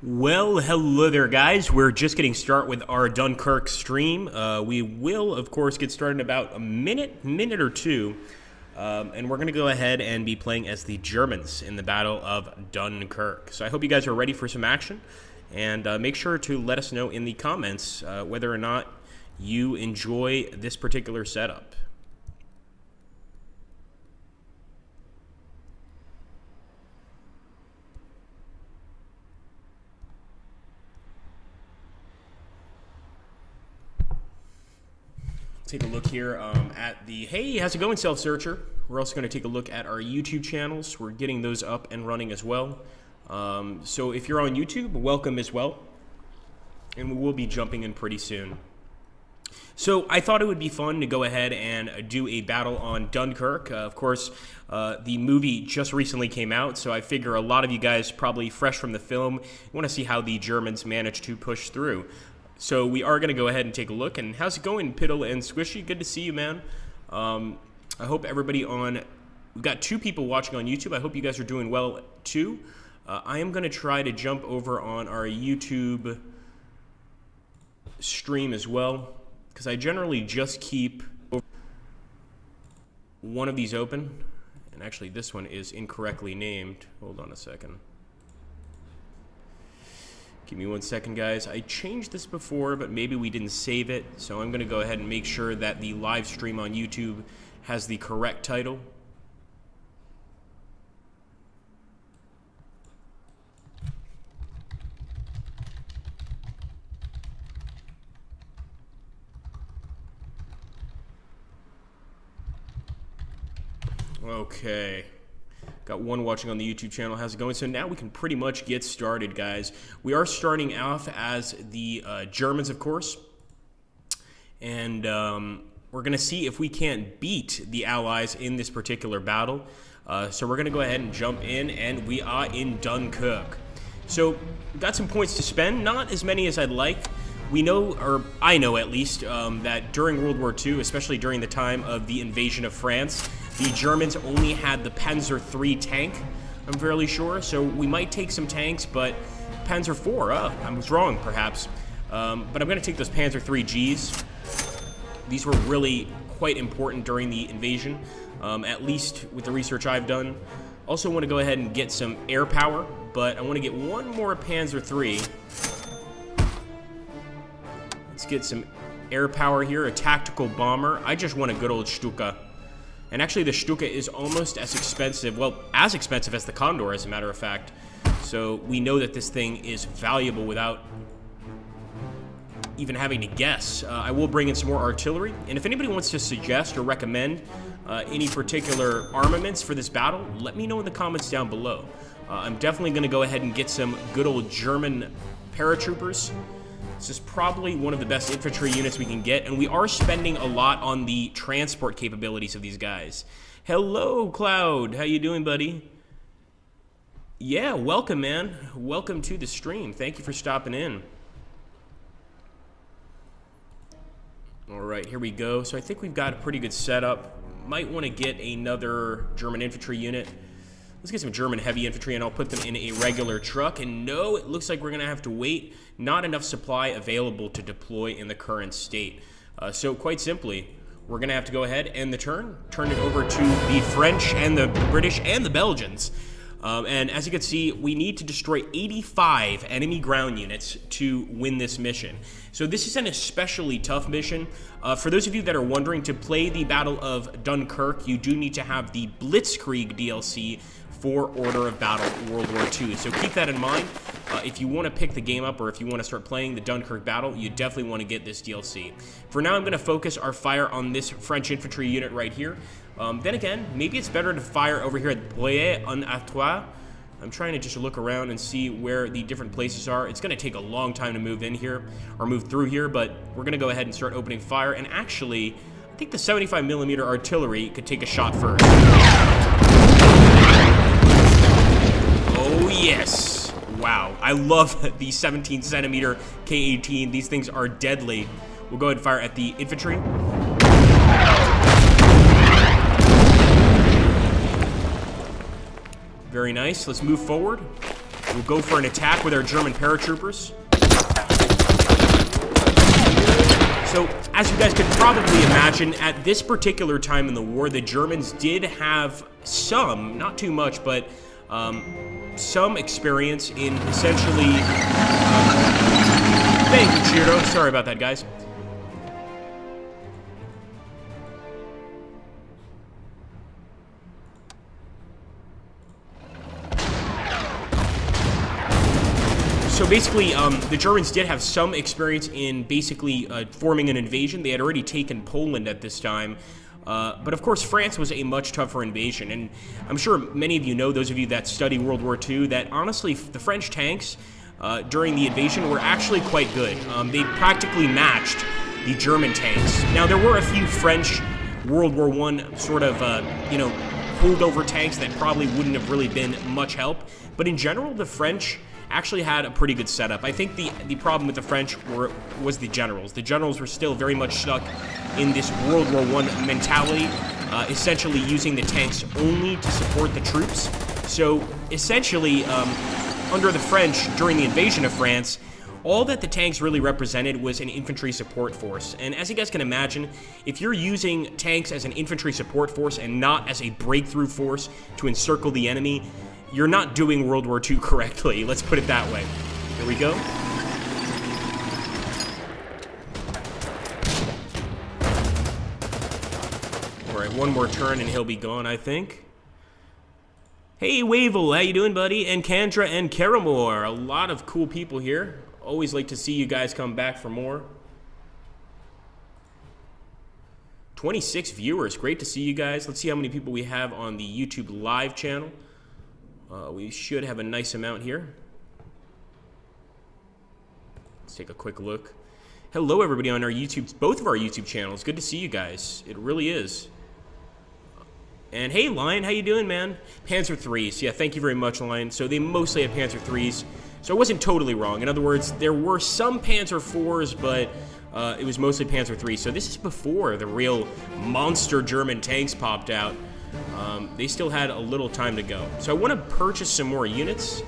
Well, hello there, guys. We're just getting started with our Dunkirk stream. We will, of course, get started in about a minute or two. And we're going to go ahead and be playing as the Germans in the Battle of Dunkirk. So I hope you guys are ready for some action. And make sure to let us know in the comments whether or not you enjoy this particular setup. Take a look here at the, hey, how's it going, self-searcher? We're also going to take a look at our YouTube channels. We're getting those up and running as well. So if you're on YouTube, welcome as well. And we will be jumping in pretty soon. So I thought it would be fun to go ahead and do a battle on Dunkirk. Of course, the movie just recently came out, so I figure a lot of you guys probably fresh from the film want to see how the Germans managed to push through. So we are going to go ahead and take a look. And how's it going, Piddle and Squishy? Good to see you, man. I hope everybody on... We've got 2 people watching on YouTube. I hope you guys are doing well, too. I am going to try to jump over on our YouTube stream as well, because I generally just keep one of these open. And actually, this one is incorrectly named. Hold on a second. Give me 1 second, guys. I changed this before, but maybe we didn't save it. So I'm going to go ahead and make sure that the live stream on YouTube has the correct title. Okay. Got 1 watching on the YouTube channel. How's it going? So now we can pretty much get started, guys. We are starting off as the Germans, of course. And we're going to see if we can't beat the Allies in this particular battle. So we're going to go ahead and jump in, and we are in Dunkirk. So we've got some points to spend. Not as many as I'd like. We know, or I know at least, that during World War II, especially during the time of the invasion of France, the Germans only had the Panzer III tank, I'm fairly sure. So we might take some tanks, but Panzer IV, I was wrong, perhaps. But I'm going to take those Panzer III Gs. These were really quite important during the invasion, at least with the research I've done. Also want to go ahead and get some air power, but I want to get 1 more Panzer III. Let's get some air power here, a tactical bomber. I just want a good old Stuka. And actually the Stuka is almost as expensive, well, as expensive as the Condor, as a matter of fact. So we know that this thing is valuable without even having to guess. I will bring in some more artillery. And if anybody wants to suggest or recommend any particular armaments for this battle, let me know in the comments down below. I'm definitely going to go ahead and get some good old German paratroopers. This is probably one of the best infantry units we can get, and we are spending a lot on the transport capabilities of these guys. Hello, Cloud. How you doing, buddy? Yeah, welcome, man. Welcome to the stream. Thank you for stopping in. All right, here we go. So I think we've got a pretty good setup. Might want to get another German infantry unit. Let's get some German heavy infantry, and I'll put them in a regular truck. And no, it looks like we're going to have to wait. Not enough supply available to deploy in the current state. So quite simply, we're going to have to go ahead and turn it over to the French and the British and the Belgians. And as you can see, we need to destroy 85 enemy ground units to win this mission. So this is an especially tough mission. For those of you that are wondering, to play the Battle of Dunkirk, you do need to have the Blitzkrieg DLC for Order of Battle World War II. So keep that in mind. If you want to pick the game up, or if you want to start playing the Dunkirk battle, you definitely want to get this DLC. For now, I'm going to focus our fire on this French infantry unit right here. Then again, maybe it's better to fire over here at Boyer-en-Artois. I'm trying to just look around and see where the different places are. It's going to take a long time to move in here, or move through here, but we're going to go ahead and start opening fire. And actually, I think the 75mm artillery could take a shot first. Oh, yes. Wow. I love the 17cm K-18. These things are deadly. We'll go ahead and fire at the infantry. Very nice. Let's move forward. We'll go for an attack with our German paratroopers. So, as you guys could probably imagine, at this particular time in the war, the Germans did have some, not too much, but some experience in essentially... thank you, Chiro. Sorry about that, guys. So basically, the Germans did have some experience in basically forming an invasion. They had already taken Poland at this time. But of course, France was a much tougher invasion. And I'm sure many of you know, those of you that study World War II, that honestly, the French tanks during the invasion were actually quite good. They practically matched the German tanks. Now, there were a few French World War I sort of, you know, holdover tanks that probably wouldn't have really been much help. But in general, the French actually had a pretty good setup. I think the problem with the French was the generals. The generals were still very much stuck in this World War I mentality, essentially using the tanks only to support the troops. So essentially, under the French, during the invasion of France, all that the tanks really represented was an infantry support force. And as you guys can imagine, if you're using tanks as an infantry support force and not as a breakthrough force to encircle the enemy, you're not doing World War II correctly. Let's put it that way. Here we go. All right, one more turn and he'll be gone, I think. Hey, Wavel, how you doing, buddy? And Kandra and Karamore. A lot of cool people here. Always like to see you guys come back for more. 26 viewers. Great to see you guys. Let's see how many people we have on the YouTube live channel. We should have a nice amount here. Let's take a quick look. Hello, everybody on our YouTube, both of our YouTube channels. Good to see you guys. It really is. And hey, Lion, how you doing, man? Panzer IIIs. Yeah, thank you very much, Lion. So they mostly had Panzer IIIs. So I wasn't totally wrong. In other words, there were some Panzer IVs, but it was mostly Panzer III. So this is before the real monster German tanks popped out. They still had a little time to go. So I want to purchase some more units.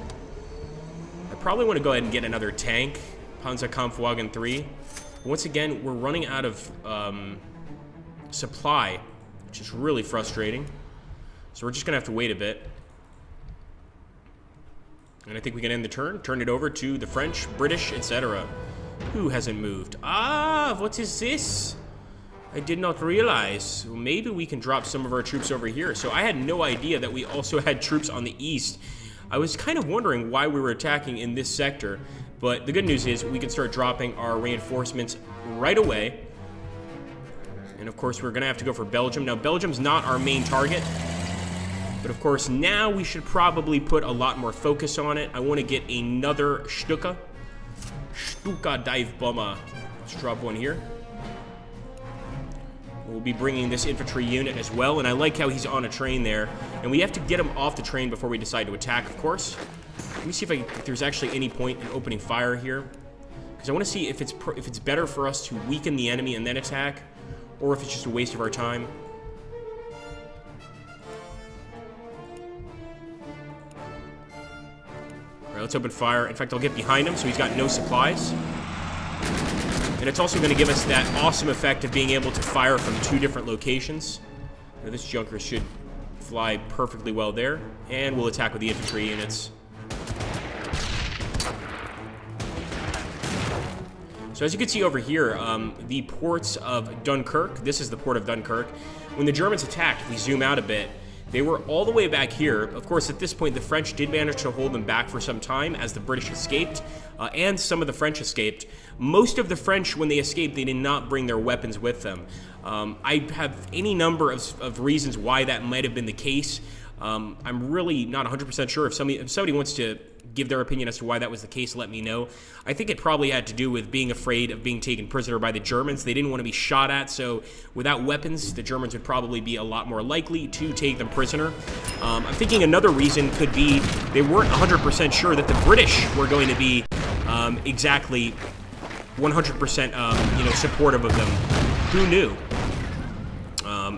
I probably want to go ahead and get another tank, Panzerkampfwagen 3. Once again, we're running out of supply, which is really frustrating. So we're just going to have to wait a bit. And I think we can end the turn it over to the French, British, etc. Who hasn't moved? Ah, what is this? I did not realize. Well, maybe we can drop some of our troops over here. So I had no idea that we also had troops on the east. I was kind of wondering why we were attacking in this sector. But the good news is we can start dropping our reinforcements right away. And of course, we're going to have to go for Belgium. Now, Belgium's not our main target. But of course, now we should probably put a lot more focus on it. I want to get another Stuka. Stuka dive bomber. Let's drop one here. We'll be bringing this infantry unit as well, and I like how he's on a train there. And we have to get him off the train before we decide to attack, of course. Let me see if there's actually any point in opening fire here, because I want to see if it's better for us to weaken the enemy and then attack, or if it's just a waste of our time. All right, let's open fire. In fact, I'll get behind him so he's got no supplies. And it's also going to give us that awesome effect of being able to fire from 2 different locations. Now, this Junker should fly perfectly well there. And we'll attack with the infantry units. So as you can see over here, the ports of Dunkirk, this is the port of Dunkirk. When the Germans attacked, we zoom out a bit. They were all the way back here. Of course, at this point, the French did manage to hold them back for some time as the British escaped, and some of the French escaped. Most of the French, when they escaped, they did not bring their weapons with them. I have any number of reasons why that might have been the case. I'm really not 100% sure. If somebody wants to give their opinion as to why that was the case, let me know. I think it probably had to do with being afraid of being taken prisoner by the Germans. They didn't want to be shot at, so without weapons, the Germans would probably be a lot more likely to take them prisoner. I'm thinking another reason could be they weren't 100% sure that the British were going to be exactly 100% supportive of them. Who knew?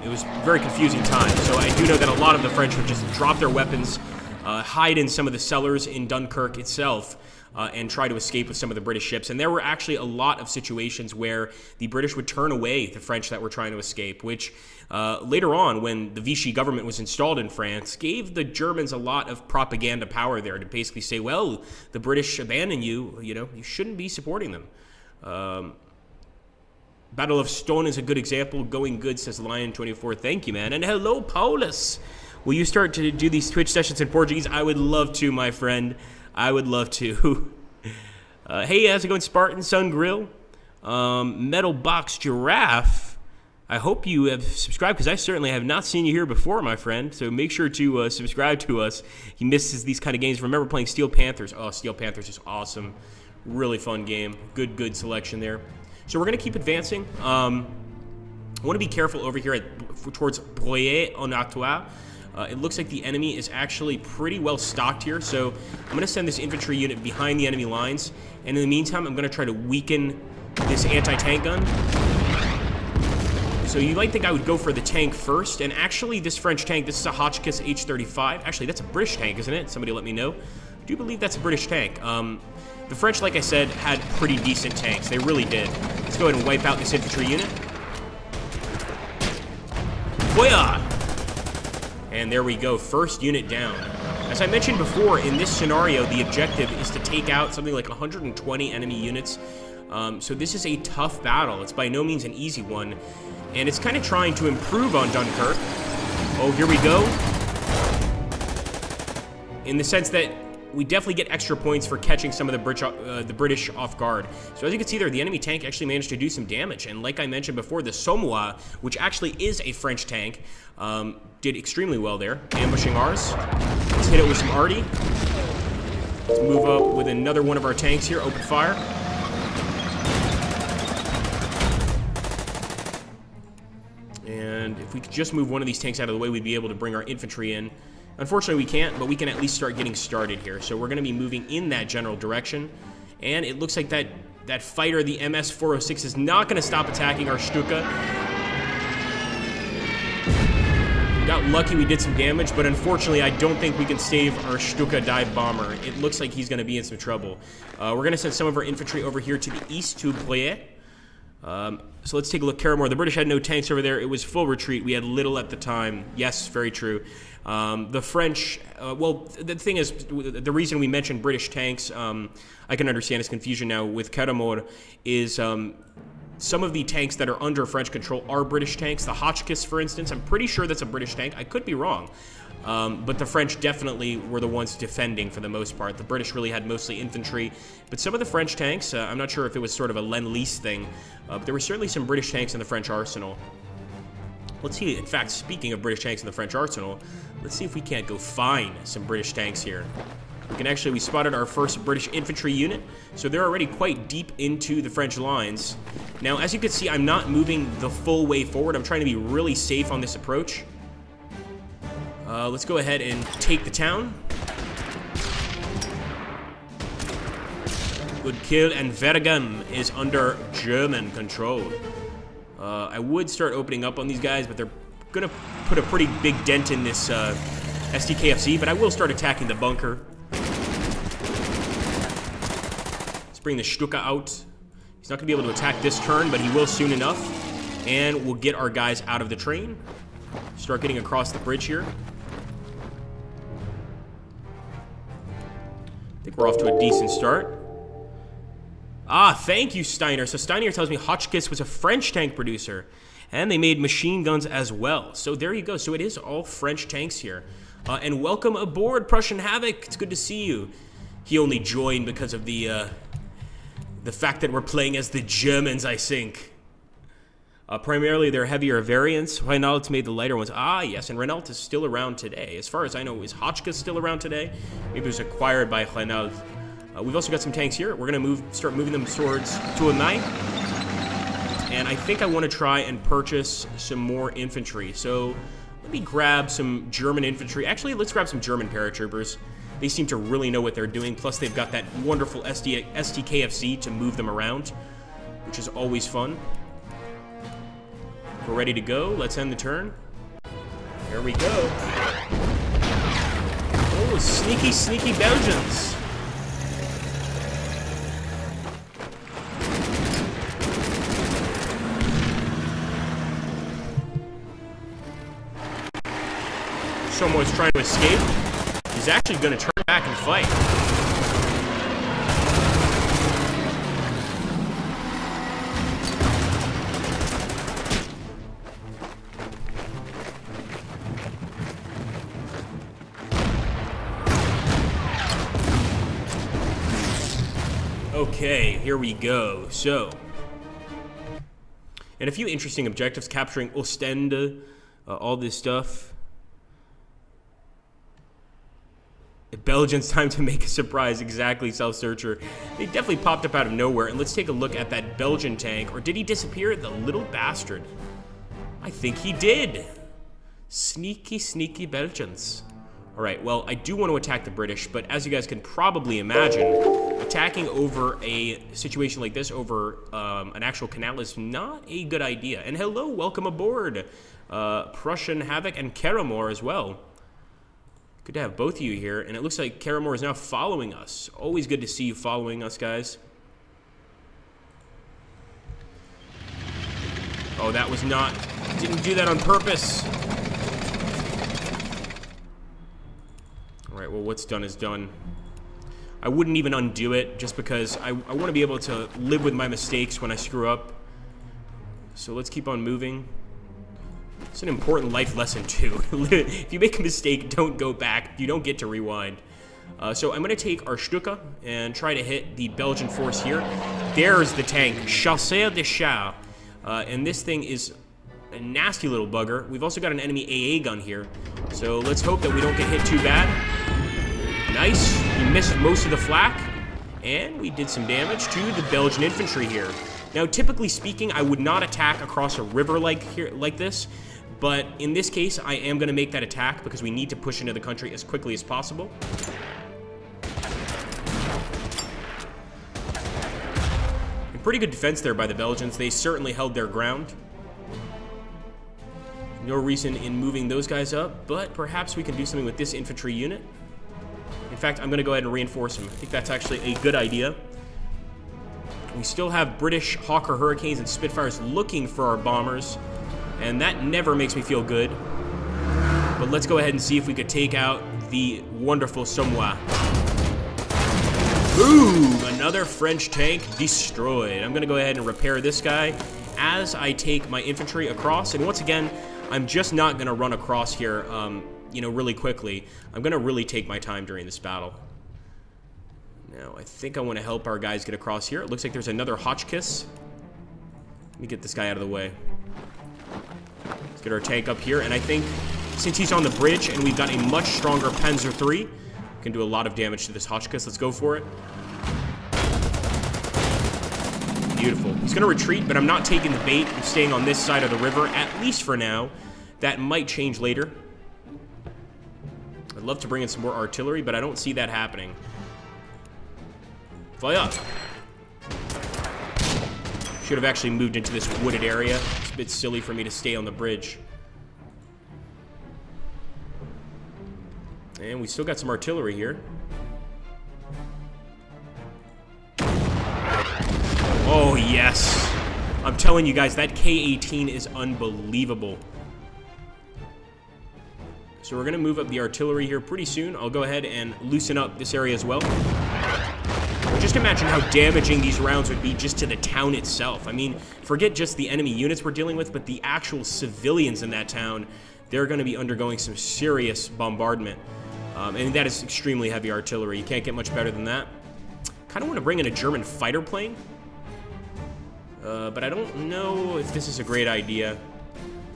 It was a very confusing time. So I do know that a lot of the French would just drop their weapons hide in some of the cellars in Dunkirk itself and try to escape with some of the British ships. And there were actually a lot of situations where the British would turn away the French that were trying to escape, which later on, when the Vichy government was installed in France, gave the Germans a lot of propaganda power there to basically say, well, the British abandon you, you know, you shouldn't be supporting them. Battle of Stone is a good example. Going good, says Lion24. Thank you, man. And hello, Paulus. Will you start to do these Twitch sessions in Portuguese? I would love to, my friend. I would love to. Hey, how's it going, Spartan Sun Grill? Metal Box Giraffe. I hope you have subscribed, because I certainly have not seen you here before, my friend. So make sure to subscribe to us. He misses these kind of games. Remember playing Steel Panthers. Oh, Steel Panthers is awesome. Really fun game. Good selection there. So we're going to keep advancing. I want to be careful over here towards Broye-en-Artois. It looks like the enemy is actually pretty well stocked here, so I'm going to send this infantry unit behind the enemy lines, and in the meantime, I'm going to try to weaken this anti-tank gun. So you might think I would go for the tank first, and actually this French tank, this is a Hotchkiss H-35. Actually, that's a British tank, isn't it? Somebody let me know. I do believe that's a British tank. The French, like I said, had pretty decent tanks. They really did. Let's go ahead and wipe out this infantry unit. Voya! And there we go, first unit down. As I mentioned before, in this scenario, the objective is to take out something like 120 enemy units. So this is a tough battle. It's by no means an easy one. And it's kind of trying to improve on Dunkirk. Oh, here we go. In the sense that we definitely get extra points for catching some of the British off guard. So as you can see there, the enemy tank actually managed to do some damage. And like I mentioned before, the Somois, which actually is a French tank, did extremely well there, ambushing ours. Let's hit it with some arty. Let's move up with another one of our tanks here, open fire. And if we could just move one of these tanks out of the way, we'd be able to bring our infantry in. Unfortunately, we can't, but we can at least start getting started here. So we're going to be moving in that general direction. And it looks like that fighter, the MS-406, is not going to stop attacking our Stuka. We got lucky, we did some damage, but unfortunately, I don't think we can save our Stuka dive bomber. It looks like he's going to be in some trouble. We're going to send some of our infantry over here to the east to Broye. So let's take a look. Caramore, the British had no tanks over there. It was full retreat. We had little at the time. Yes, very true. The French, well, the thing is, the reason we mentioned British tanks, I can understand his confusion now with Caramore, is some of the tanks that are under French control are British tanks. The Hotchkiss, for instance, I'm pretty sure that's a British tank. I could be wrong. But the French definitely were the ones defending for the most part. The British really had mostly infantry. But some of the French tanks, I'm not sure if it was sort of a Lend-Lease thing, but there were certainly some British tanks in the French arsenal. Let's see, in fact, speaking of British tanks in the French arsenal, let's see if we can't go find some British tanks here. We spotted our first British infantry unit, so they're already quite deep into the French lines. Now, as you can see, I'm not moving the full way forward. I'm trying to be really safe on this approach. Let's go ahead and take the town. Good kill, and Vergen is under German control. I would start opening up on these guys, but they're going to put a pretty big dent in this STKFZ, but I will start attacking the bunker. Let's bring the Stuka out. He's not going to be able to attack this turn, but he will soon enough. And we'll get our guys out of the train. Start getting across the bridge here. I think we're off to a decent start. Ah, thank you, Steiner. So Steiner tells me Hotchkiss was a French tank producer, and they made machine guns as well. So there you go. So it is all French tanks here. And welcome aboard, Prussian Havoc. It's good to see you. He only joined because of the fact that we're playing as the Germans, I think. Primarily, they're heavier variants. Renault made the lighter ones. Ah, yes, and Renault is still around today. As far as I know, is Hotchkiss still around today? Maybe it was acquired by Renault. We've also got some tanks here. We're going to start moving them towards Tournai. And I think I want to try and purchase some more infantry. So let me grab some German infantry. Actually, let's grab some German paratroopers. They seem to really know what they're doing. Plus, they've got that wonderful STKFZ to move them around, which is always fun. We're ready to go. Let's end the turn. Here we go. Oh, Sneaky, sneaky Belgians. Someone's trying to escape. He's actually going to turn back and fight. Okay, here we go. So, and a few interesting objectives, capturing Ostende, all this stuff. The Belgians, time to make a surprise. Exactly, Self-Searcher. They definitely popped up out of nowhere. And let's take a look at that Belgian tank. Or did he disappear? The little bastard. I think he did. Sneaky, sneaky Belgians. Alright, well, I do want to attack the British, but as you guys can probably imagine, attacking over a situation like this, over an actual canal, is not a good idea. And hello, welcome aboard, Prussian Havoc and Karamor as well. Good to have both of you here, and it looks like Karamor is now following us. Always good to see you following us, guys. Oh, that was not... Didn't do that on purpose. Alright, well, what's done is done. I wouldn't even undo it, just because I want to be able to live with my mistakes when I screw up. So let's keep on moving. It's an important life lesson, too. If you make a mistake, don't go back. You don't get to rewind. So I'm going to take our Stuka and try to hit the Belgian force here. There's the tank, Chasseur de Chars. And this thing is a nasty little bugger. We've also got an enemy AA gun here. So let's hope that we don't get hit too bad. Nice. We missed most of the flak. And we did some damage to the Belgian infantry here. Now, typically speaking, I would not attack across a river like this. But in this case, I am going to make that attack because we need to push into the country as quickly as possible. And pretty good defense there by the Belgians. They certainly held their ground. No reason in moving those guys up, but perhaps we can do something with this infantry unit. In fact, I'm going to go ahead and reinforce them. I think that's actually a good idea. We still have British Hawker Hurricanes and Spitfires looking for our bombers, and that never makes me feel good. But let's go ahead and see if we could take out the wonderful Somme. Boom! Another French tank destroyed. I'm going to go ahead and repair this guy as I take my infantry across. And once again, I'm just not going to run across here, you know, really quickly. I'm going to really take my time during this battle. Now, I think I want to help our guys get across here. It looks like there's another Hotchkiss. Let me get this guy out of the way. Let's get our tank up here. And I think since he's on the bridge and we've got a much stronger Panzer III, we can do a lot of damage to this Hotchkiss. Let's go for it. Beautiful. He's going to retreat, but I'm not taking the bait. I'm staying on this side of the river, at least for now. That might change later. I'd love to bring in some more artillery, but I don't see that happening. Fly up. Should have actually moved into this wooded area. It's a bit silly for me to stay on the bridge. And we still got some artillery here. Oh, yes. I'm telling you guys, that K-18 is unbelievable. So we're going to move up the artillery here pretty soon. I'll go ahead and loosen up this area as well. Just imagine how damaging these rounds would be just to the town itself. I mean, forget just the enemy units we're dealing with, but the actual civilians in that town, they're going to be undergoing some serious bombardment. And that is extremely heavy artillery. You can't get much better than that. Kind of want to bring in a German fighter plane. But I don't know if this is a great idea.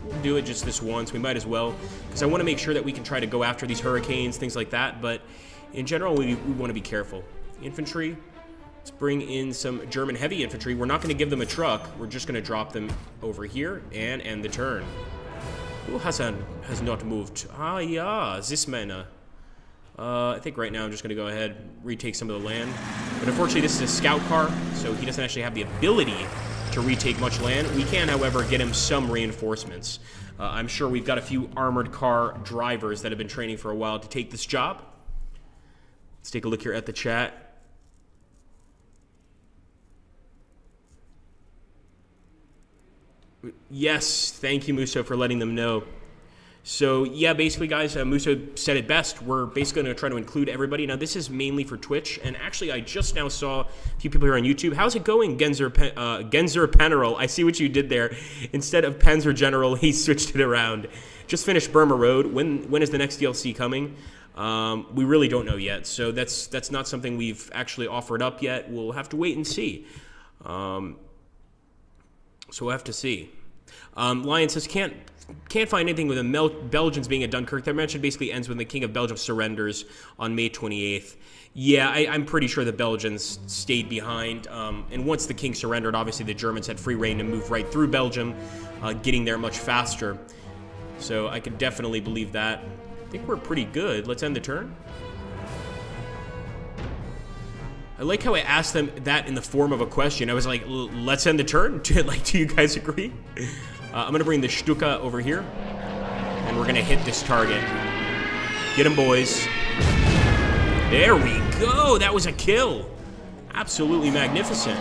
We'll do it just this once. We might as well. Because I want to make sure that we can try to go after these hurricanes, things like that. But in general, we want to be careful. Infantry. Let's bring in some German heavy infantry. We're not going to give them a truck. We're just going to drop them over here and end the turn. Who has not moved? Ah, yeah, this man. I think right now I'm just going to go ahead and retake some of the land. But unfortunately, this is a scout car, so he doesn't actually have the ability to retake much land. We can, however, get him some reinforcements. I'm sure we've got a few armored car drivers that have been training for a while to take this job. Let's take a look here at the chat. Yes, thank you, Muso, for letting them know. So, yeah, basically, guys, Muso said it best. We're basically going to try to include everybody. Now, this is mainly for Twitch, and actually, I just now saw a few people here on YouTube. How's it going, Genzer Peneril? I see what you did there. Instead of Panzer General, he switched it around. Just finished Burma Road. When is the next DLC coming? We really don't know yet, so that's not something we've actually offered up yet. We'll have to wait and see. So we'll have to see. Lion says, can't find anything with the Belgians being at Dunkirk. That mention basically ends when the King of Belgium surrenders on May 28th. Yeah, I'm pretty sure the Belgians stayed behind. And once the King surrendered, obviously the Germans had free reign to move right through Belgium, getting there much faster. So I could definitely believe that. I think we're pretty good. Let's end the turn. I like how I asked them that in the form of a question. I was like, let's end the turn? Like, do you guys agree? I'm going to bring the Stuka over here, and we're going to hit this target. Get him, boys. There we go. That was a kill. Absolutely magnificent.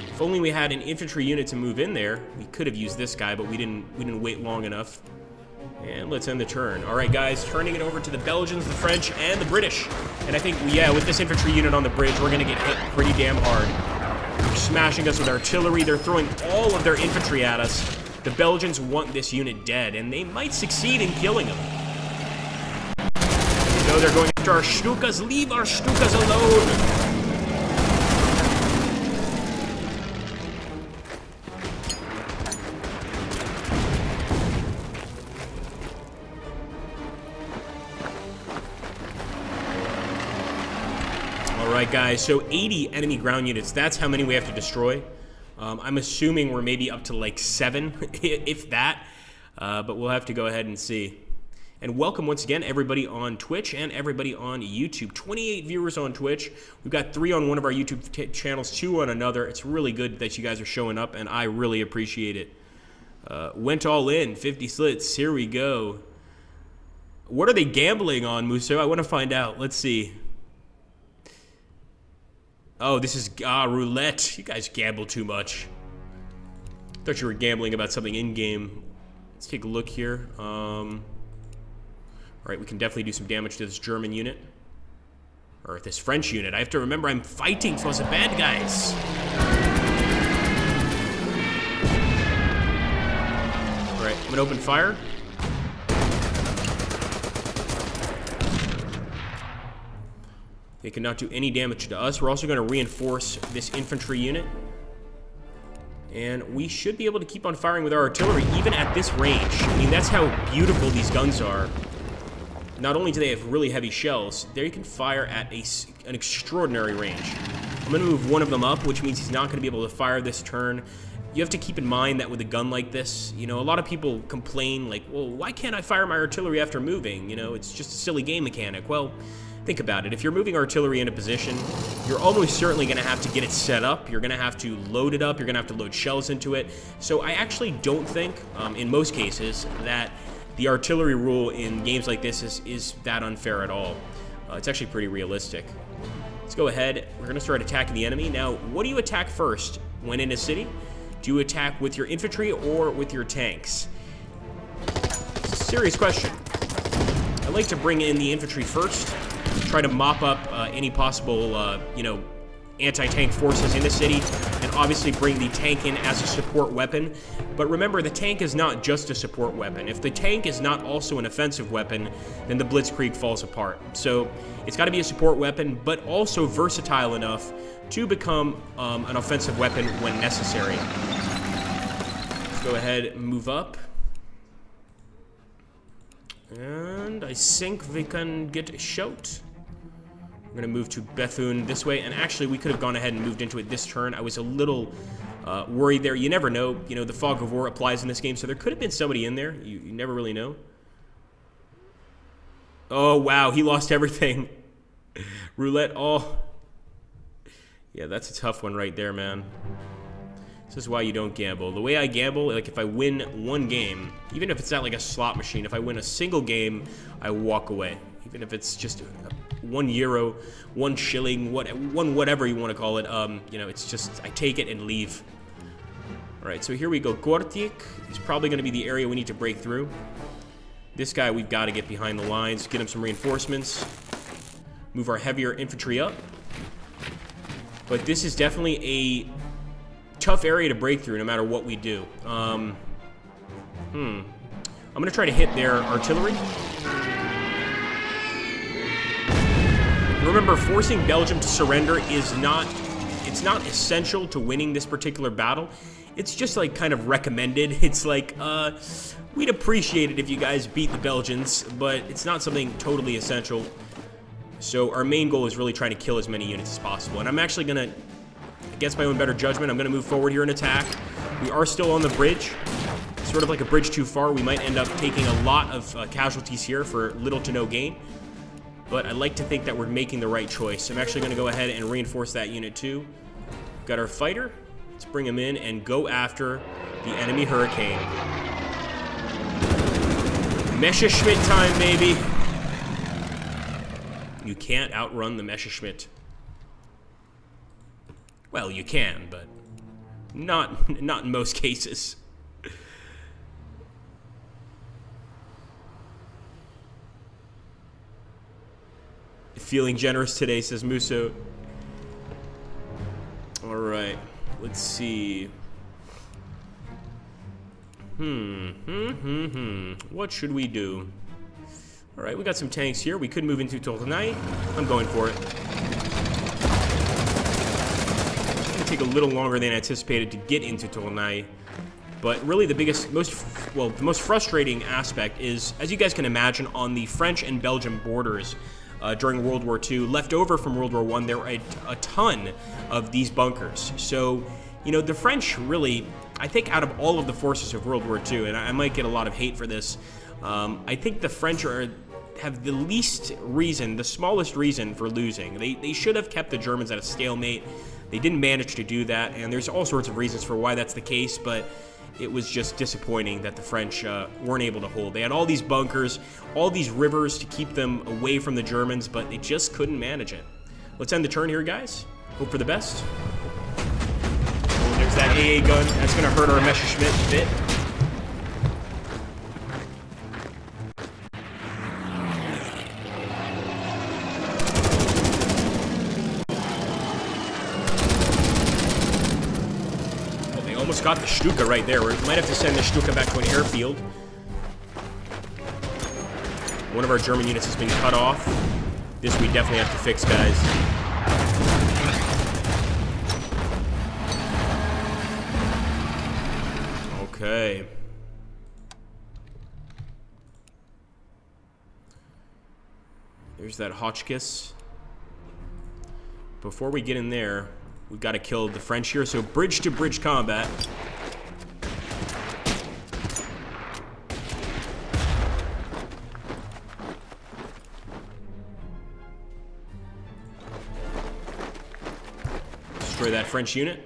If only we had an infantry unit to move in there. We could have used this guy, but we didn't wait long enough. And let's end the turn. All right, guys, turning it over to the Belgians, the French, and the British. And I think, yeah, with this infantry unit on the bridge, we're going to get hit pretty damn hard. They're smashing us with artillery. They're throwing all of their infantry at us. The Belgians want this unit dead, and they might succeed in killing them. No, they're going after our Stukas. Leave our Stukas alone. Alright, guys, so 80 enemy ground units. That's how many we have to destroy. I'm assuming we're maybe up to like 7, if that. But we'll have to go ahead and see. And welcome once again, everybody on Twitch and everybody on YouTube. 28 viewers on Twitch. We've got 3 on one of our YouTube channels, 2 on another. It's really good that you guys are showing up, and I really appreciate it. Went all in, 50 slits. Here we go. What are they gambling on, Muso? I want to find out. Let's see. Oh, this is roulette. You guys gamble too much. Thought you were gambling about something in-game. Let's take a look here. Alright, we can definitely do some damage to this German unit. Or this French unit. I have to remember I'm fighting for the bad guys. Alright, I'm gonna open fire. They cannot do any damage to us. We're also going to reinforce this infantry unit. And we should be able to keep on firing with our artillery, even at this range. I mean, that's how beautiful these guns are. Not only do they have really heavy shells, they can fire at an extraordinary range. I'm going to move one of them up, which means he's not going to be able to fire this turn. You have to keep in mind that with a gun like this, you know, a lot of people complain, like, well, why can't I fire my artillery after moving? You know, it's just a silly game mechanic. Well, think about it. If you're moving artillery into position, you're almost certainly going to have to get it set up. You're going to have to load it up. You're going to have to load shells into it. So I actually don't think, in most cases, that the artillery rule in games like this is that unfair at all. It's actually pretty realistic. Let's go ahead. We're going to start attacking the enemy. Now, what do you attack first when in a city? Do you attack with your infantry or with your tanks? It's a serious question. I like to bring in the infantry first. Try to mop up any possible, you know, anti-tank forces in the city, and obviously bring the tank in as a support weapon. But remember, the tank is not just a support weapon. If the tank is not also an offensive weapon, then the Blitzkrieg falls apart. So it's got to be a support weapon, but also versatile enough to become an offensive weapon when necessary. Let's go ahead and move up. And I think we can get a shout. We're going to move to Bethune this way. And actually, we could have gone ahead and moved into it this turn. I was a little worried there. You never know. You know, the fog of war applies in this game, so there could have been somebody in there. You never really know. Oh, wow. He lost everything. Roulette. Oh. Yeah, that's a tough one right there, man. This is why you don't gamble. The way I gamble, like if I win one game, even if it's not like a slot machine, if I win a single game, I walk away. Even if it's just €1, 1 shilling, whatever you want to call it. You know, it's just, I take it and leave. All right, so here we go. Gortik is probably going to be the area we need to break through. This guy, we've got to get behind the lines, get him some reinforcements, move our heavier infantry up. But this is definitely a tough area to break through no matter what we do. I'm going to try to hit their artillery. Remember, forcing Belgium to surrender is not, it's not essential to winning this particular battle. It's just like kind of recommended. It's like, we'd appreciate it if you guys beat the Belgians, but it's not something totally essential. So our main goal is really trying to kill as many units as possible. And I'm actually going to, against my own better judgment, I'm going to move forward here and attack. We are still on the bridge. Sort of like a bridge too far. We might end up taking a lot of casualties here for little to no gain. But I like to think that we're making the right choice. I'm actually going to go ahead and reinforce that unit too. Got our fighter. Let's bring him in and go after the enemy Hurricane. Messerschmitt time, baby. You can't outrun the Messerschmitt. Well, you can, but not in most cases. Feeling generous today, says Musso. All right, let's see. What should we do? All right, we got some tanks here. We could move into Tournai. I'm going for it. It's gonna take a little longer than anticipated to get into Tournai. But really the most frustrating aspect is, as you guys can imagine, on the French and Belgian borders, during World War II, left over from World War I, there were a ton of these bunkers. So, you know, the French really, I think out of all of the forces of World War II, and I might get a lot of hate for this, I think the French have the least reason, the smallest reason for losing. They should have kept the Germans at a stalemate. They didn't manage to do that, and there's all sorts of reasons for why that's the case, but it was just disappointing that the French weren't able to hold. They had all these bunkers, all these rivers to keep them away from the Germans, but they just couldn't manage it. Let's end the turn here, guys. Hope for the best. Oh, there's that AA gun. That's going to hurt our Messerschmitt a bit. Almost got the Stuka right there. We might have to send the Stuka back to an airfield. One of our German units has been cut off. This we definitely have to fix, guys. Okay. There's that Hotchkiss. Before we get in there, we've got to kill the French here, so bridge-to-bridge combat. Destroy that French unit.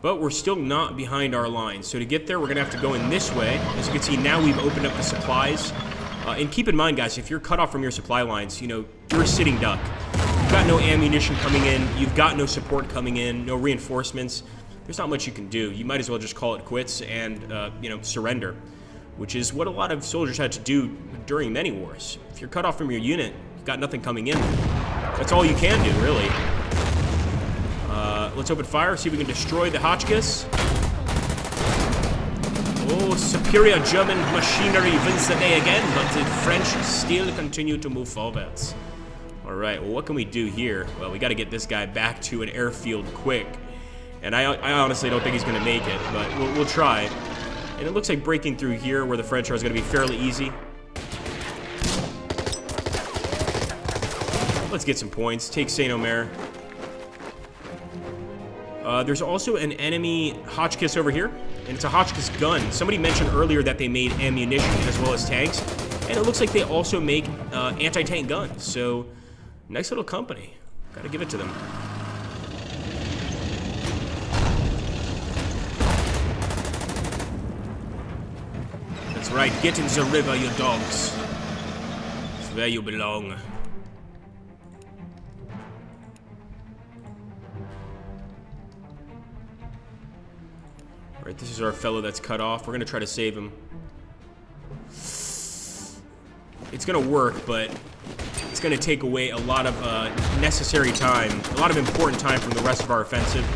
But we're still not behind our lines, so to get there, we're going to have to go in this way. As you can see, now we've opened up the supplies. And keep in mind, guys, if you're cut off from your supply lines, you know, you're a sitting duck. You've got no ammunition coming in. You've got no support coming in, no reinforcements. There's not much you can do. You might as well just call it quits and, you know, surrender, which is what a lot of soldiers had to do during many wars. If you're cut off from your unit, you've got nothing coming in. That's all you can do, really. Let's open fire, see if we can destroy the Hotchkiss. Oh, superior German machinery wins the day again, but the French still continue to move forwards. All right, well, what can we do here? Well, we got to get this guy back to an airfield quick. And I honestly don't think he's going to make it, but we'll try. And it looks like breaking through here where the French are is going to be fairly easy. Let's get some points. Take Saint-Omer. There's also an enemy Hotchkiss over here, and it's a Hotchkiss gun. Somebody mentioned earlier that they made ammunition as well as tanks, and it looks like they also make anti-tank guns. So, nice little company. Gotta give it to them. Let's right, get in the river, you dogs. It's where you belong. Alright, this is our fellow that's cut off. We're gonna try to save him. It's gonna work, but it's gonna take away a lot of necessary time, a lot of important time from the rest of our offensive.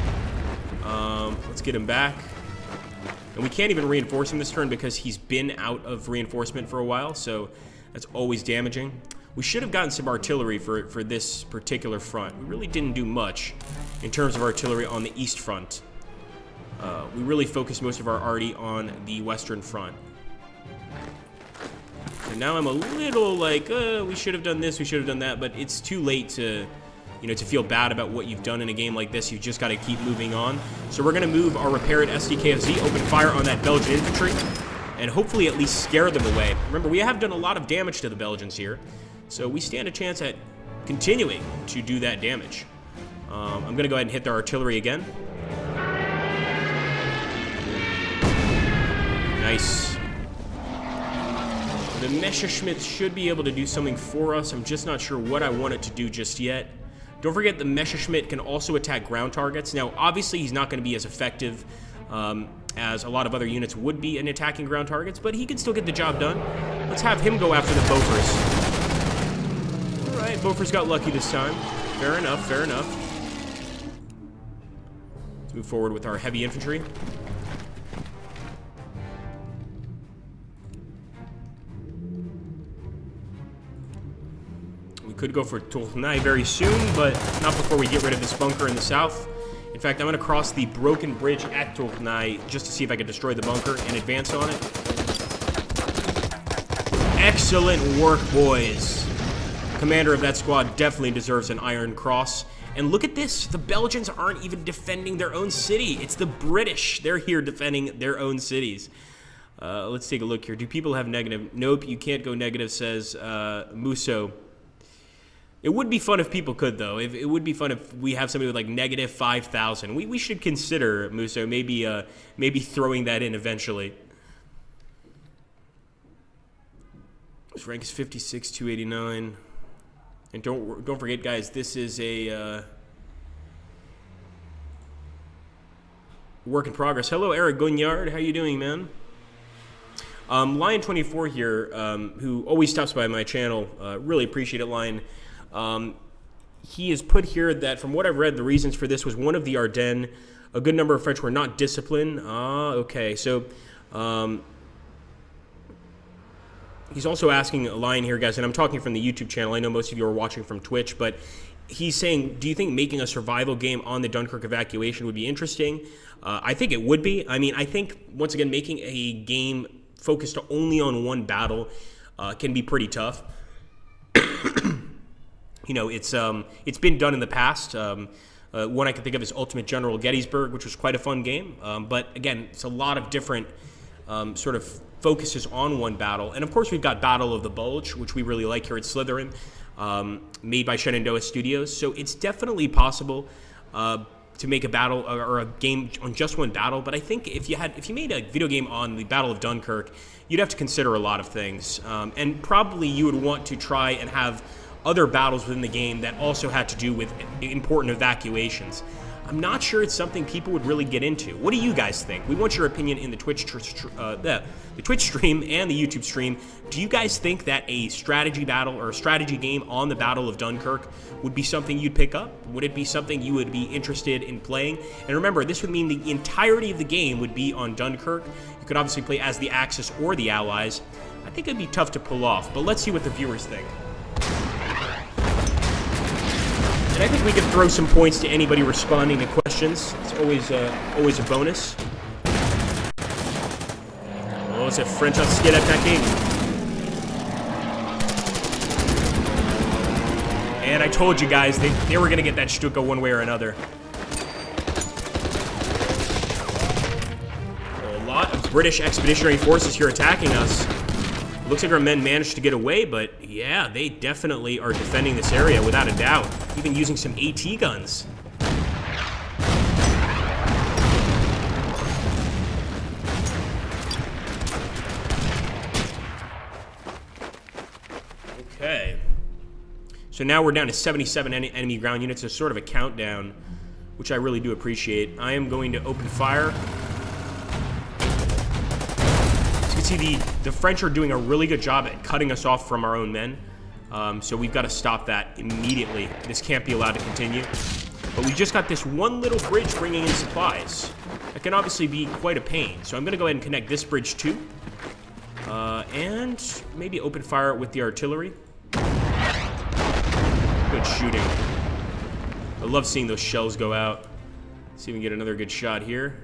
Let's get him back. And we can't even reinforce him this turn because he's been out of reinforcement for a while, so that's always damaging. We should have gotten some artillery for this particular front. We really didn't do much in terms of artillery on the east front. We really focused most of our arty on the western front. And now I'm a little like, we should have done this, we should have done that, but it's too late to, you know, to feel bad about what you've done in a game like this. You've just got to keep moving on. So we're going to move our repair at SDKFZ, open fire on that Belgian infantry, and hopefully at least scare them away. Remember, we have done a lot of damage to the Belgians here, so we stand a chance at continuing to do that damage. I'm going to go ahead and hit their artillery again. Nice. The Messerschmitt should be able to do something for us. I'm just not sure what I want it to do just yet. Don't forget the Messerschmitt can also attack ground targets. Now, obviously, he's not going to be as effective as a lot of other units would be in attacking ground targets, but he can still get the job done. Let's have him go after the Bofors. All right, Bofors got lucky this time. Fair enough, fair enough. Let's move forward with our heavy infantry. Could go for Tournai very soon, but not before we get rid of this bunker in the south. In fact, I'm going to cross the broken bridge at Tournai just to see if I can destroy the bunker and advance on it. Excellent work, boys. Commander of that squad definitely deserves an Iron Cross. And look at this. The Belgians aren't even defending their own city. It's the British. They're here defending their own cities. Let's take a look here. Do people have negative? Nope, you can't go negative, says Musso. It would be fun if people could, though. It would be fun if we have somebody with like negative 5,000. We should consider, Musso, maybe throwing that in eventually. His rank is 56, 289. And don't forget, guys, this is a work in progress. Hello, Eric Guignard. How you doing, man? Lion24 here, who always stops by my channel. Really appreciate it, Lion. He has put here that, from what I've read, the reasons for this was one of the Ardennes. A good number of French were not disciplined. Okay. So, he's also asking a line here, guys, and I'm talking from the YouTube channel. I know most of you are watching from Twitch, but he's saying, do you think making a survival game on the Dunkirk evacuation would be interesting? I think it would be. I mean, I think, once again, making a game focused only on one battle can be pretty tough. You know, it's been done in the past. One I can think of is Ultimate General Gettysburg, which was quite a fun game. But again, it's a lot of different sort of focuses on one battle. And of course, we've got Battle of the Bulge, which we really like here at Slytherin, made by Shenandoah Studios. So it's definitely possible to make a battle or a game on just one battle. But I think if you made a video game on the Battle of Dunkirk, you'd have to consider a lot of things. And probably you would want to try and have other battles within the game that also had to do with important evacuations. I'm not sure it's something people would really get into. What do you guys think? We want your opinion in the Twitch stream and the YouTube stream. Do you guys think that a strategy battle or a strategy game on the Battle of Dunkirk would be something you'd pick up? Would it be something you would be interested in playing? And remember, this would mean the entirety of the game would be on Dunkirk. You could obviously play as the Axis or the Allies. I think it'd be tough to pull off, but let's see what the viewers think. And I think we can throw some points to anybody responding to questions. It's always a bonus. Oh, it's a French skid attacking. And I told you guys, they were going to get that Stuka one way or another. A lot of British expeditionary forces here attacking us. Looks like our men managed to get away, but yeah, they definitely are defending this area without a doubt. Even using some AT guns. Okay. So now we're down to 77 enemy ground units. So sort of a countdown, which I really do appreciate. I am going to open fire. As you can see, the French are doing a really good job at cutting us off from our own men. So we've got to stop that immediately. This can't be allowed to continue. But we just got this one little bridge bringing in supplies. That can obviously be quite a pain. So I'm going to go ahead and connect this bridge too. And maybe open fire with the artillery. Good shooting. I love seeing those shells go out. Let's see if we can get another good shot here.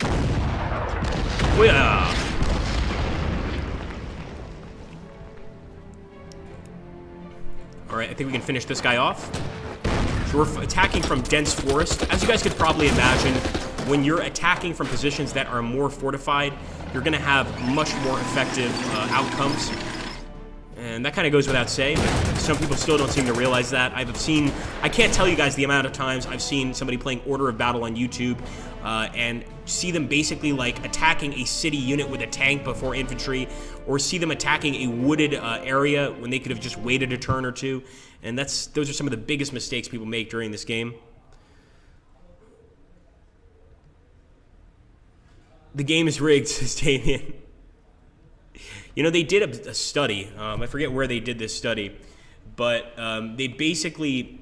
Oh, yeah. Alright, I think we can finish this guy off. So we're attacking from dense forest. As you guys could probably imagine, when you're attacking from positions that are more fortified, you're going to have much more effective outcomes. And that kind of goes without saying, but some people still don't seem to realize that. I can't tell you guys the amount of times I've seen somebody playing Order of Battle on YouTube and see them basically like attacking a city unit with a tank before infantry, or see them attacking a wooded area when they could have just waited a turn or two. And those are some of the biggest mistakes people make during this game. The game is rigged, says Damien. You know, they did a study. I forget where they did this study, but they basically,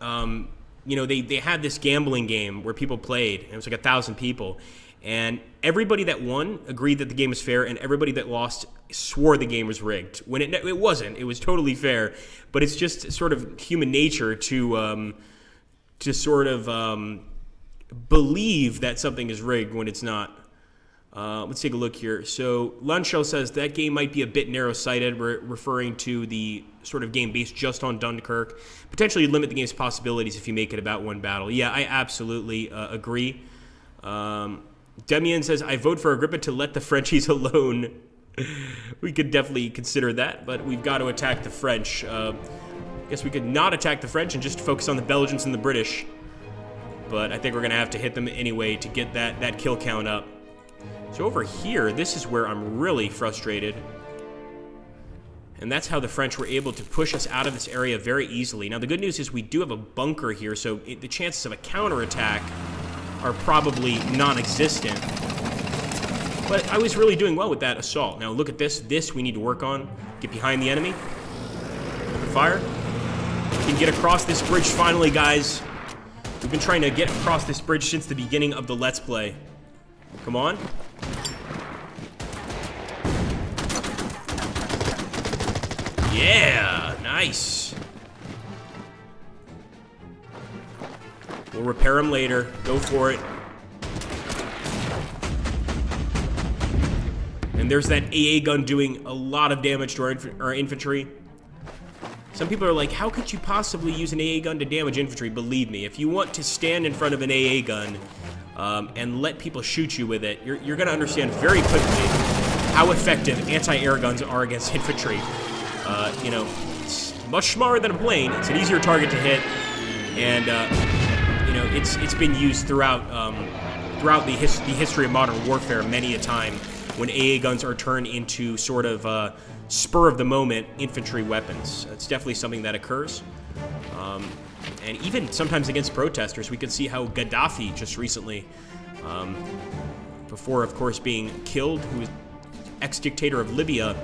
you know, they had this gambling game where people played, and it was like 1,000 people, and everybody that won agreed that the game was fair, and everybody that lost swore the game was rigged. When it wasn't. It was totally fair, but it's just sort of human nature to sort of believe that something is rigged when it's not. Let's take a look here. So Lunchell says that game might be a bit narrow-sighted, referring to the sort of game based just on Dunkirk. Potentially limit the game's possibilities if you make it about one battle. Yeah, I absolutely agree. Demian says, I vote for Agrippa to let the Frenchies alone. We could definitely consider that, but we've got to attack the French. Guess we could not attack the French and just focus on the Belgians and the British. But I think we're going to have to hit them anyway to get that kill count up. So over here, this is where I'm really frustrated. And that's how the French were able to push us out of this area very easily. Now, the good news is we do have a bunker here, so the chances of a counterattack are probably non-existent. But I was really doing well with that assault. Now, look at this. This we need to work on. Get behind the enemy. Open fire. We can get across this bridge finally, guys. We've been trying to get across this bridge since the beginning of the Let's Play. Come on. Yeah, nice. We'll repair them later. Go for it. And there's that AA gun doing a lot of damage to our infantry. Some people are like, how could you possibly use an AA gun to damage infantry? Believe me, if you want to stand in front of an AA gun and let people shoot you with it, you're going to understand very quickly how effective anti-air guns are against infantry. You know, it's much smaller than a plane. It's an easier target to hit, and you know, it's been used throughout the history of modern warfare many a time when AA guns are turned into sort of spur of the moment infantry weapons. It's definitely something that occurs. And even sometimes against protesters, we could see how Gaddafi just recently, before of course being killed, who was ex-dictator of Libya,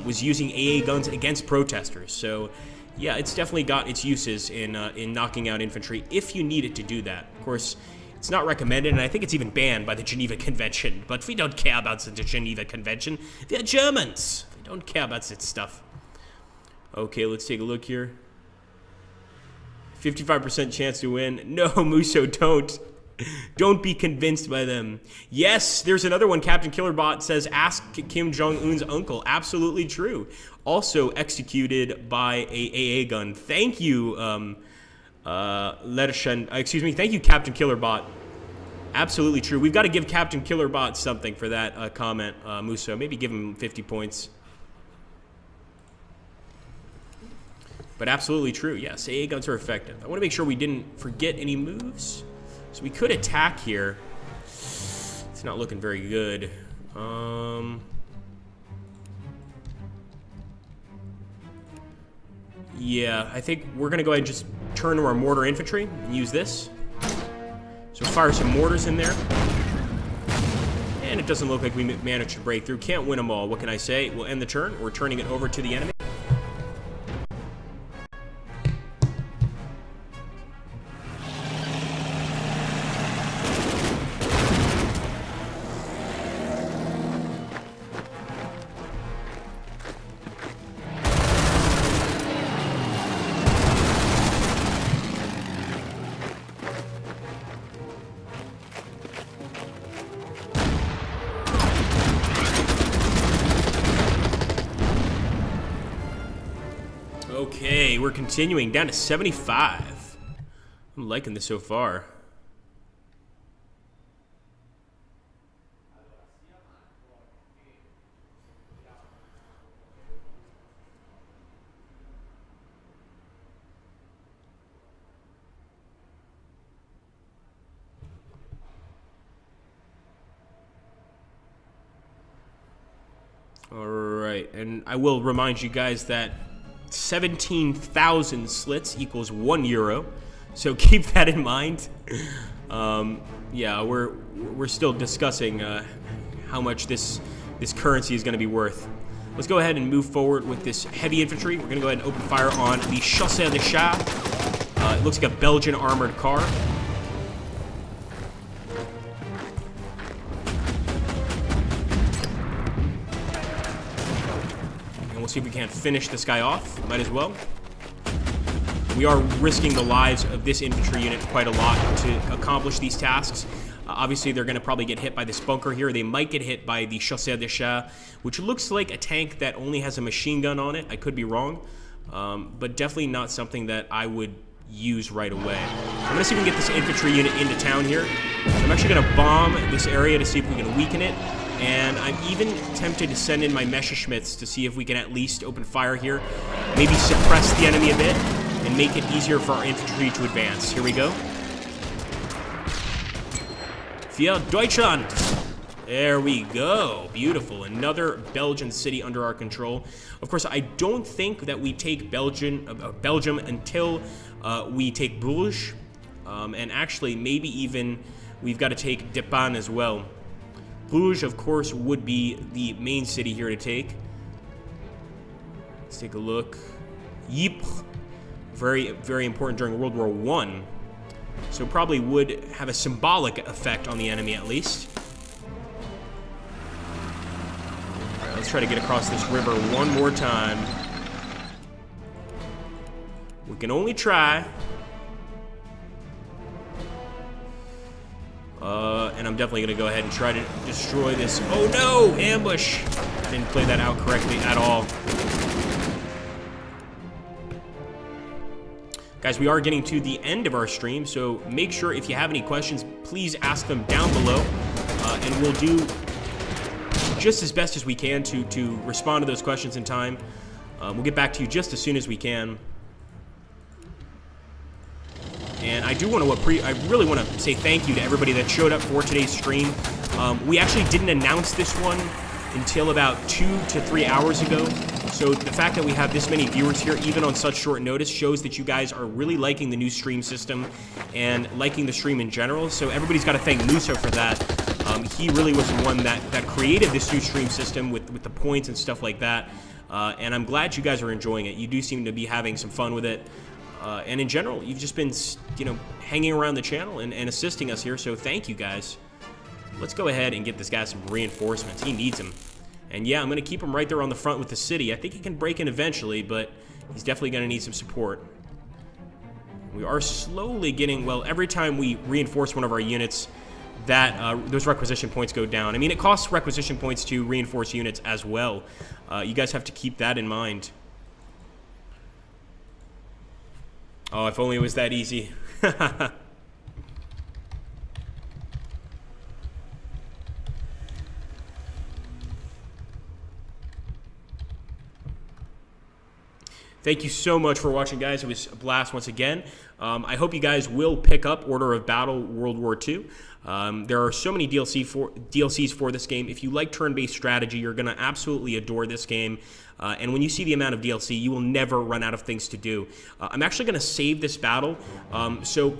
was using AA guns against protesters. So yeah, it's definitely got its uses in knocking out infantry if you need it to do that. Of course, it's not recommended, and I think it's even banned by the Geneva Convention, but we don't care about the Geneva Convention. They're Germans. They don't care about that stuff. Okay, let's take a look here. 55% chance to win. No, Muso, don't. Don't be convinced by them. Yes, there's another one. Captain Killerbot says, ask Kim Jong-un's uncle. Absolutely true. Also executed by a AA gun. Thank you, excuse me. Thank you, Captain Killerbot. Absolutely true. We've got to give Captain Killerbot something for that comment, Muso. Maybe give him 50 points. But absolutely true. Yes, AA guns are effective. I want to make sure we didn't forget any moves. So we could attack here. It's not looking very good. Yeah, I think we're going to go ahead and just turn to our mortar infantry and use this. So fire some mortars in there. And it doesn't look like we managed to break through. Can't win them all. What can I say? We'll end the turn. We're turning it over to the enemy. Okay, we're continuing down to 75. I'm liking this so far. All right, and I will remind you guys that 17,000 slits equals €1, so keep that in mind. Yeah, we're still discussing how much this currency is going to be worth. Let's go ahead and move forward with this heavy infantry. We're going to go ahead and open fire on the Chasseur de Chat. It looks like a Belgian armored car. We'll see if we can't finish this guy off. Might as well. We are risking the lives of this infantry unit quite a lot to accomplish these tasks. Obviously, they're going to probably get hit by this bunker here. They might get hit by the Chasseur de Chat, which looks like a tank that only has a machine gun on it. I could be wrong, but definitely not something that I would use right away. I'm going to see if we can get this infantry unit into town here. I'm actually going to bomb this area to see if we can weaken it. And I'm even tempted to send in my Messerschmitts to see if we can at least open fire here. Maybe suppress the enemy a bit and make it easier for our infantry to advance. Here we go. Für Deutschland! There we go. Beautiful. Another Belgian city under our control. Of course, I don't think that we take Belgium until we take Bruges. And actually, maybe even we've got to take Dieppe as well. Bruges, of course, would be the main city here to take. Let's take a look. Ypres, very, very important during World War I. So probably would have a symbolic effect on the enemy at least. All right, let's try to get across this river one more time. We can only try. And I'm definitely going to go ahead and try to destroy this. Oh no! Ambush! Didn't play that out correctly at all. Guys, we are getting to the end of our stream, so make sure if you have any questions, please ask them down below. And we'll do just as best as we can to respond to those questions in time. We'll get back to you just as soon as we can. And I do want to I really want to say thank you to everybody that showed up for today's stream. We actually didn't announce this one until about 2 to 3 hours ago. So the fact that we have this many viewers here, even on such short notice, shows that you guys are really liking the new stream system and liking the stream in general. So everybody's got to thank Muso for that. He really was the one that created this new stream system with the points and stuff like that. And I'm glad you guys are enjoying it. You do seem to be having some fun with it. And in general, you've just been, you know, hanging around the channel and assisting us here, so thank you guys. Let's go ahead and get this guy some reinforcements. He needs them. And yeah, I'm going to keep him right there on the front with the city. I think he can break in eventually, but he's definitely going to need some support. We are slowly getting, well, every time we reinforce one of our units, that those requisition points go down. I mean, it costs requisition points to reinforce units as well. You guys have to keep that in mind. Oh, if only it was that easy. Thank you so much for watching, guys. It was a blast once again. I hope you guys will pick up Order of Battle World War II. There are so many DLCs for this game. If you like turn-based strategy, you're going to absolutely adore this game. And when you see the amount of DLC, you will never run out of things to do. I'm actually going to save this battle. So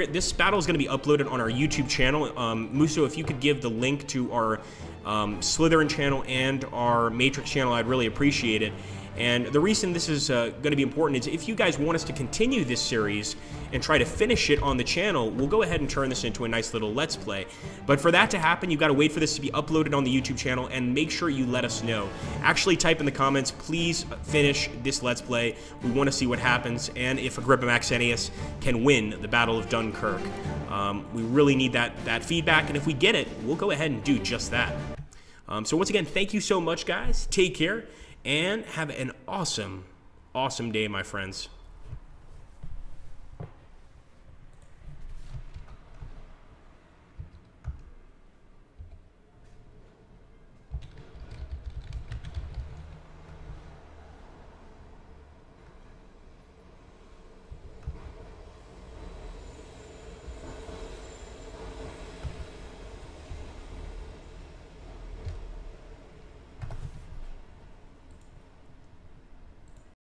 this battle is going to be uploaded on our YouTube channel. Muso, if you could give the link to our Slytherin channel and our Matrix channel, I'd really appreciate it. And the reason this is going to be important is if you guys want us to continue this series and try to finish it on the channel, we'll go ahead and turn this into a nice little Let's Play. But for that to happen, you've got to wait for this to be uploaded on the YouTube channel, and make sure you let us know. Actually type in the comments, please finish this Let's Play. We want to see what happens, and if Agrippa Maxentius can win the Battle of Dunkirk. We really need that feedback, and if we get it, we'll go ahead and do just that. So once again, thank you so much, guys. Take care. And have an awesome, awesome day, my friends.